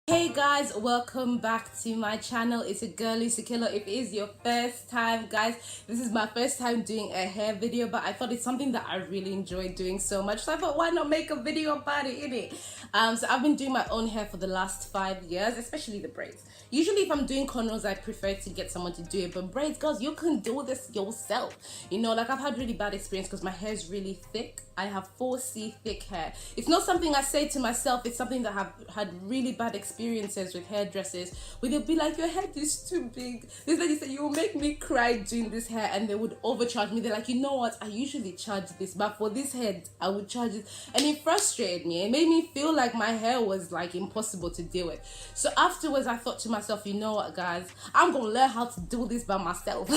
Hey guys, welcome back to my channel. It's a girl Lucy Killer. If it is your first time, guys, this is my first time doing a hair video, but I thought it's something that I really enjoy doing so much, so I thought, why not make a video about it, innit? So I've been doing my own hair for the last 5 years, especially the braids. Usually if I'm doing cornrows, I prefer to get someone to do it, but braids, girls, you can do this yourself. You know, like I've had really bad experience because my hair is really thick. I have 4C thick hair. It's not something I say to myself, it's something that I've had really bad experiences with hairdressers where they'll be like, your head is too big. This lady said, you will make me cry doing this hair, and they would overcharge me. They're like, you know what, I usually charge this, but for this head I would charge it. And it frustrated me. It made me feel like my hair was like impossible to deal with. So afterwards I thought to myself, you know what guys, I'm gonna learn how to do this by myself.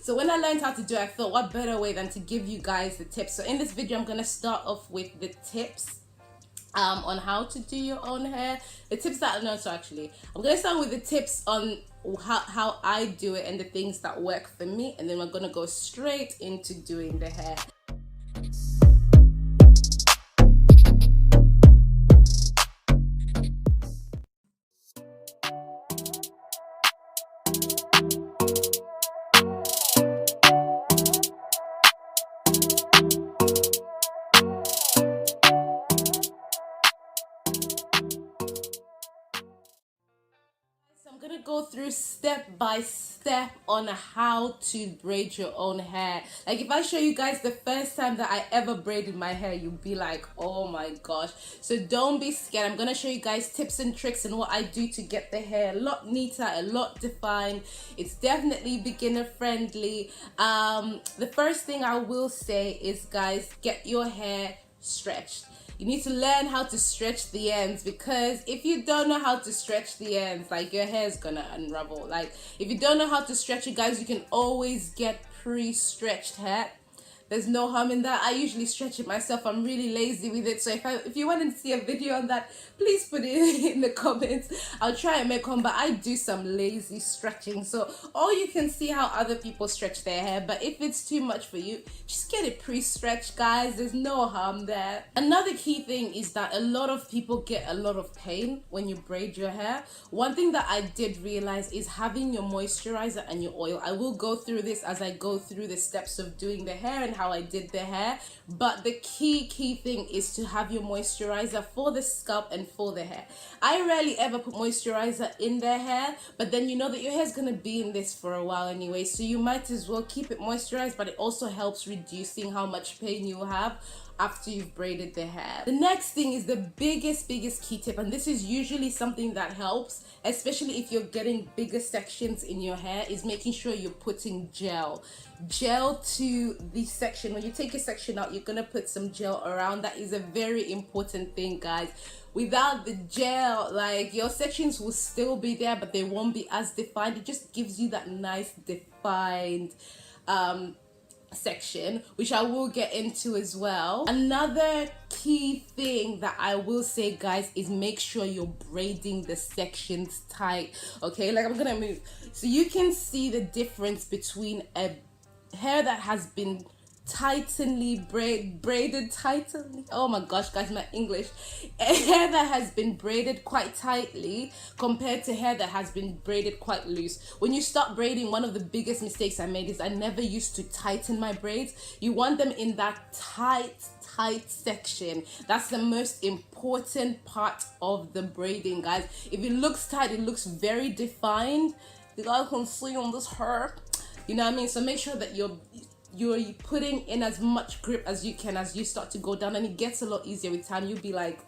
So when I learned how to do it, I thought, what better way than to give you guys the tips. So in this video I'm gonna start off with the tips on how to do your own hair. The tips that I'm gonna start with the tips on how I do it and the things that work for me, and then we're gonna go straight into doing the hair. I'm gonna go through step by step on how to braid your own hair. Like if I show you guys the first time that I ever braided my hair, you'll be like, oh my gosh. So don't be scared. I'm gonna show you guys tips and tricks and what I do to get the hair a lot neater, a lot defined. It's definitely beginner friendly. The first thing I will say is, guys, get your hair stretched. You need to learn how to stretch the ends, because if you don't know how to stretch the ends, like, your hair is gonna unravel. Like, if you don't know how to stretch it, guys, you can always get pre-stretched hair. There's no harm in that. I usually stretch it myself. I'm really lazy with it. So if you want to see a video on that, please put it in the comments. I'll try and make one, but I do some lazy stretching. So or you can see how other people stretch their hair. But if it's too much for you, just get it pre-stretched, guys. There's no harm there. Another key thing is that a lot of people get a lot of pain when you braid your hair. One thing that I did realize is having your moisturizer and your oil. I will go through this as I go through the steps of doing the hair and how I did the hair, but the key thing is to have your moisturizer for the scalp and for the hair. I rarely ever put moisturizer in the hair, but then you know that your hair is gonna be in this for a while anyway, so you might as well keep it moisturized, but it also helps reducing how much pain you have after you've braided the hair. The next thing is the biggest key tip, and this is usually something that helps, especially if you're getting bigger sections in your hair, is making sure you're putting gel to the section. When you take a section out, you're gonna put some gel around. That is a very important thing, guys. Without the gel, like, your sections will still be there, but they won't be as defined. It just gives you that nice defined section, which I will get into as well. Another key thing that I will say, guys, is make sure you're braiding the sections tight. Okay, like, I'm gonna move so you can see the difference between a hair that has been braided tightly, oh my gosh guys, my English, a hair that has been braided quite tightly compared to hair that has been braided quite loose. When you start braiding, one of the biggest mistakes I made is I never used to tighten my braids. You want them in that tight section. That's the most important part of the braiding, guys. If it looks tight, it looks very defined. You guys can see on this hair, you know what I mean? So make sure that you're putting in as much grip as you can as you start to go down, and it gets a lot easier with time. You'll be like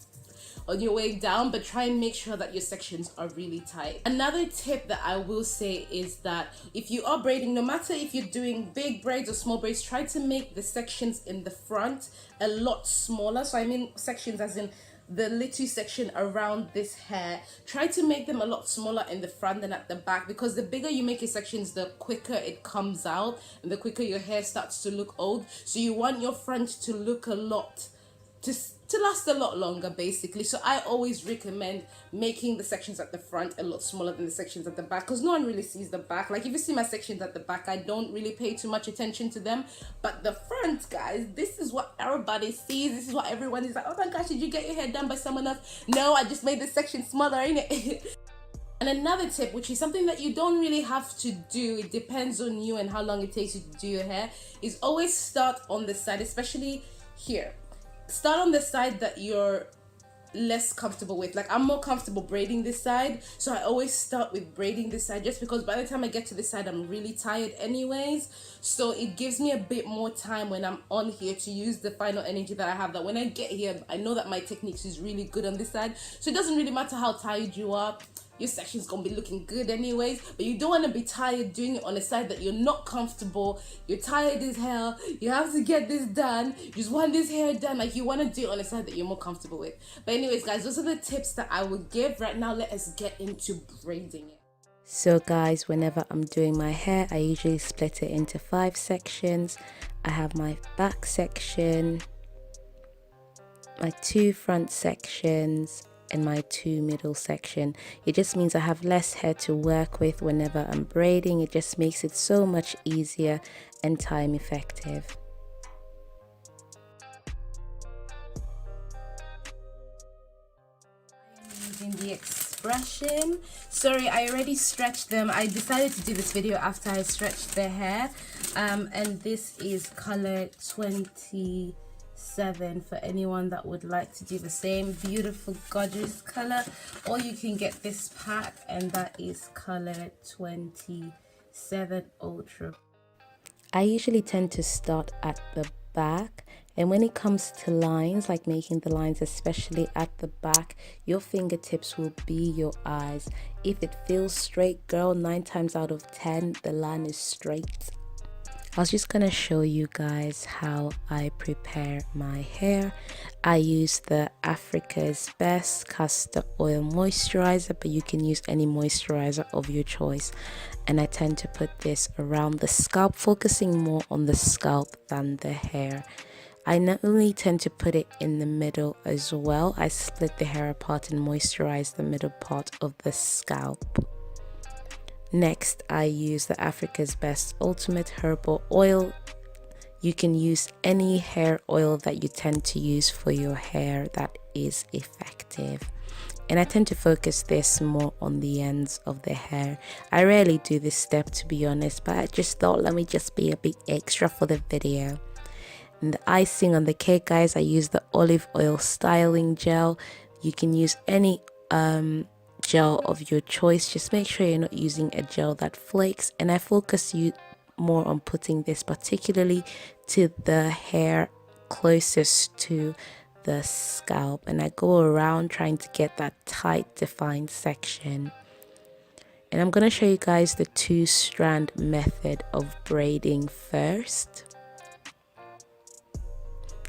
on your way down, but try and make sure that your sections are really tight. Another tip that I will say is that if you are braiding, no matter if you're doing big braids or small braids, try to make the sections in the front a lot smaller. So I mean sections as in the little section around this hair. Try to make them a lot smaller in the front than at the back, because the bigger you make your sections, the quicker it comes out and the quicker your hair starts to look old. So you want your front to look a lot to last a lot longer basically. So I always recommend making the sections at the front a lot smaller than the sections at the back, because no one really sees the back. Like if you see my sections at the back, I don't really pay too much attention to them, but the front, guys, this is what everybody sees. This is what everyone is like, oh my gosh, did you get your hair done by someone else? No, I just made this section smaller, innit? And another tip, which is something that you don't really have to do, it depends on you and how long it takes you to do your hair, is always start on the side, especially here. Start on the side that you're less comfortable with. Like I'm more comfortable braiding this side, so I always start with braiding this side, just because by the time I get to this side I'm really tired anyways. So it gives me a bit more time when I'm on here to use the final energy that I have, that when I get here I know that my techniques is really good on this side, so it doesn't really matter how tired you are, your section's gonna be looking good anyways. But you don't want to be tired doing it on a side that you're not comfortable. You're tired as hell, you have to get this done, you just want this hair done. Like you want to do it on a side that you're more comfortable with. But anyways guys, those are the tips that I would give. Right now let us get into braiding it. So guys, whenever I'm doing my hair, I usually split it into 5 sections. I have my back section, my 2 front sections, and my 2 middle section. It just means I have less hair to work with whenever I'm braiding. It just makes it so much easier and time effective. Using the expression. Sorry, I already stretched them. I decided to do this video after I stretched the hair. And this is color 27 for anyone that would like to do the same. Beautiful, gorgeous color. Or you can get this pack, and that is color 27 Ultra. I usually tend to start at the back, and when it comes to lines, like making the lines especially at the back, your fingertips will be your eyes. If it feels straight, girl, 9 times out of 10 the line is straight. I was just gonna show you guys how I prepare my hair. I use the Africa's Best Castor Oil Moisturizer, but you can use any moisturizer of your choice. And I tend to put this around the scalp, focusing more on the scalp than the hair. I not only tend to put it in the middle as well, I split the hair apart and moisturize the middle part of the scalp. Next, I use the Africa's Best Ultimate Herbal Oil. You can use any hair oil that you tend to use for your hair that is effective. And I tend to focus this more on the ends of the hair. I rarely do this step, to be honest, but I just thought let me just be a bit extra for the video. And the icing on the cake, guys, I use the olive oil styling gel. You can use any gel of your choice. Just make sure you're not using a gel that flakes, and I focus you more on putting this particularly to the hair closest to the scalp, and I go around trying to get that tight defined section. And I'm going to show you guys the 2-strand method of braiding first.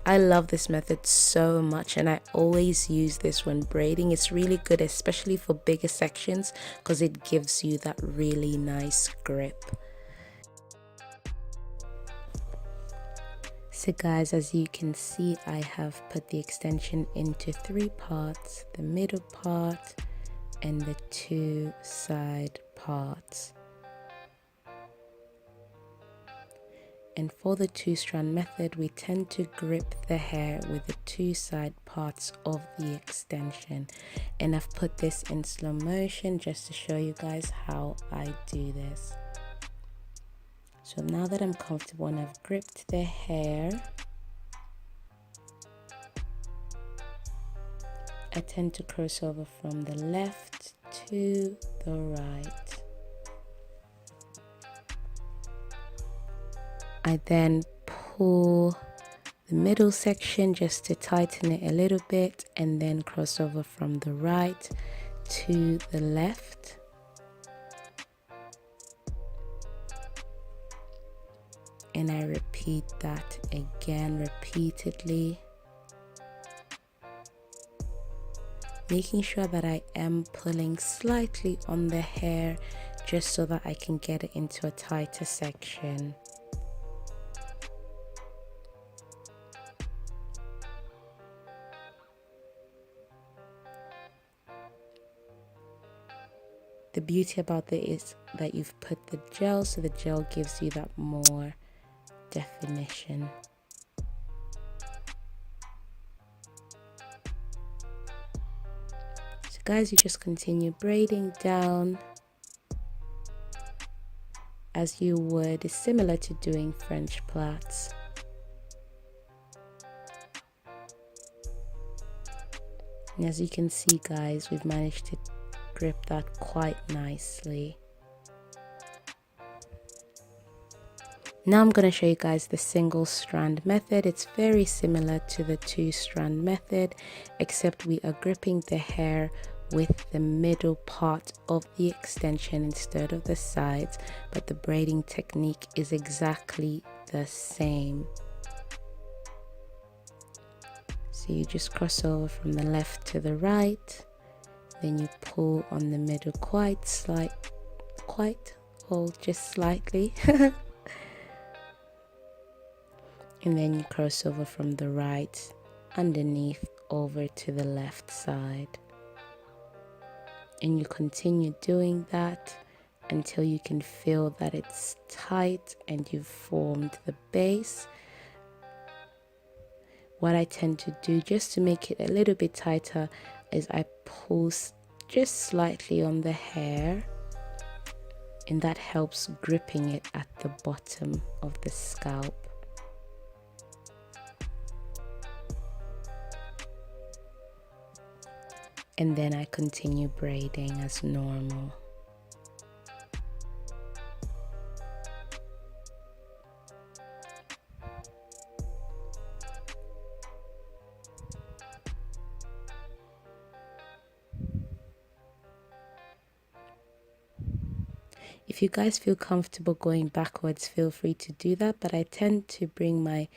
I love this method so much, and I always use this when braiding. It's really good, especially for bigger sections, because it gives you that really nice grip. So guys, as you can see, I have put the extension into 3 parts, the middle part and the 2 side parts. And for the 2-strand method, we tend to grip the hair with the 2 side parts of the extension. And I've put this in slow motion just to show you guys how I do this. So now that I'm comfortable and I've gripped the hair, I tend to cross over from the left to the right. I then pull the middle section just to tighten it a little bit, and then cross over from the right to the left. And I repeat that again repeatedly, making sure that I am pulling slightly on the hair just so that I can get it into a tighter section. the beauty about it is that you've put the gel, so the gel gives you that more definition. So guys, you just continue braiding down as you would. It's similar to doing French plaits. And as you can see guys, we've managed to grip that quite nicely. Now I'm going to show you guys the single strand method. It's very similar to the 2-strand method, except we are gripping the hair with the middle part of the extension instead of the sides, but the braiding technique is exactly the same. So you just cross over from the left to the right, then you pull on the middle just slightly. And then you cross over from the right underneath over to the left side. And you continue doing that until you can feel that it's tight and you've formed the base. What I tend to do just to make it a little bit tighter is I pull just slightly on the hair, and that helps gripping it at the bottom of the scalp. And then I continue braiding as normal. If you guys feel comfortable going backwards, feel free to do that, but I tend to bring my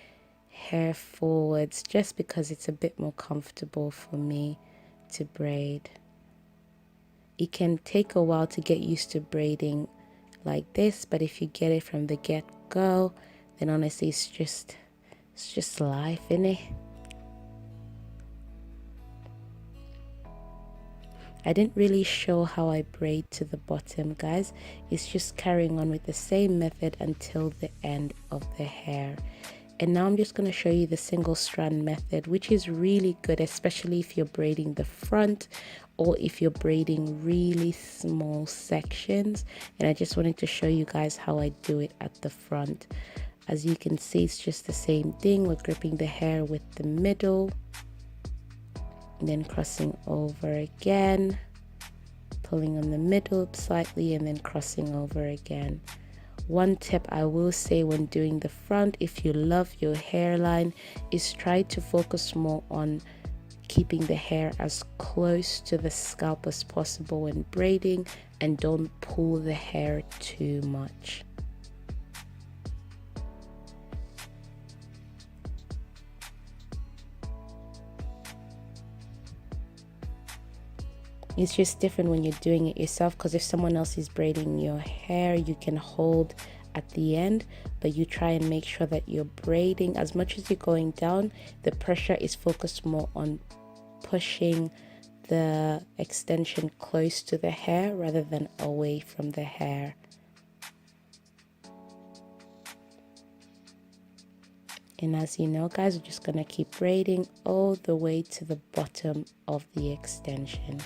hair forwards just because it's a bit more comfortable for me to braid. It can take a while to get used to braiding like this, but if you get it from the get-go, then honestly it's just life, innit? I didn't really show how I braid to the bottom, guys. It's just carrying on with the same method until the end of the hair. And now I'm just going to show you the single strand method, which is really good, especially if you're braiding the front or if you're braiding really small sections. And I just wanted to show you guys how I do it at the front. As you can see, it's just the same thing. We're gripping the hair with the middle, and then crossing over again, pulling on the middle slightly, and then crossing over again. One tip I will say when doing the front, if you love your hairline, is try to focus more on keeping the hair as close to the scalp as possible when braiding, and don't pull the hair too much. It's just different when you're doing it yourself, because if someone else is braiding your hair, you can hold at the end, but you try and make sure that you're braiding as much as you're going down. The pressure is focused more on pushing the extension close to the hair rather than away from the hair. And as you know, guys, we're just gonna keep braiding all the way to the bottom of the extension.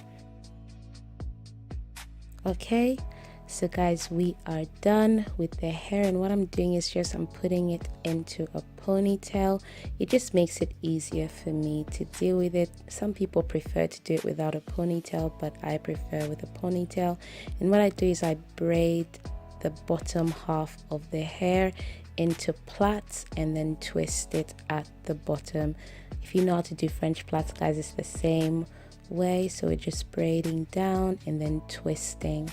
Okay, so guys, we are done with the hair, and what I'm doing is just I'm putting it into a ponytail. It just makes it easier for me to deal with it. Some people prefer to do it without a ponytail, but I prefer with a ponytail. And what I do is I braid the bottom half of the hair into plaits and then twist it at the bottom. If you know how to do French plaits, guys, it's the same way. So we're just braiding down and then twisting.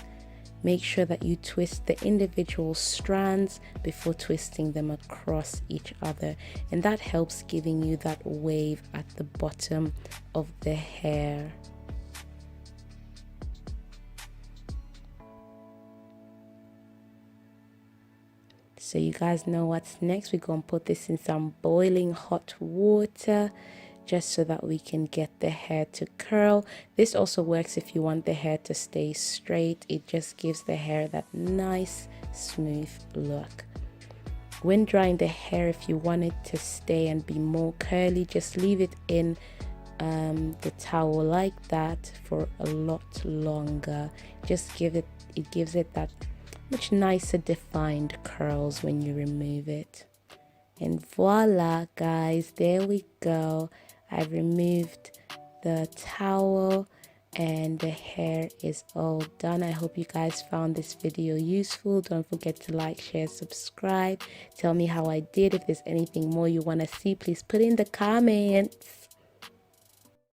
Make sure that you twist the individual strands before twisting them across each other, and that helps giving you that wave at the bottom of the hair. So you guys know what's next. We're going to put this in some boiling hot water just so that we can get the hair to curl. This also works if you want the hair to stay straight. It just gives the hair that nice smooth look. When drying the hair, if you want it to stay and be more curly, just leave it in the towel like that for a lot longer. Just it gives it that much nicer defined curls when you remove it. And voila guys, there we go. I've removed the towel and the hair is all done. I hope you guys found this video useful. Don't forget to like, share, subscribe. Tell me how I did. If there's anything more you want to see, please put in the comments.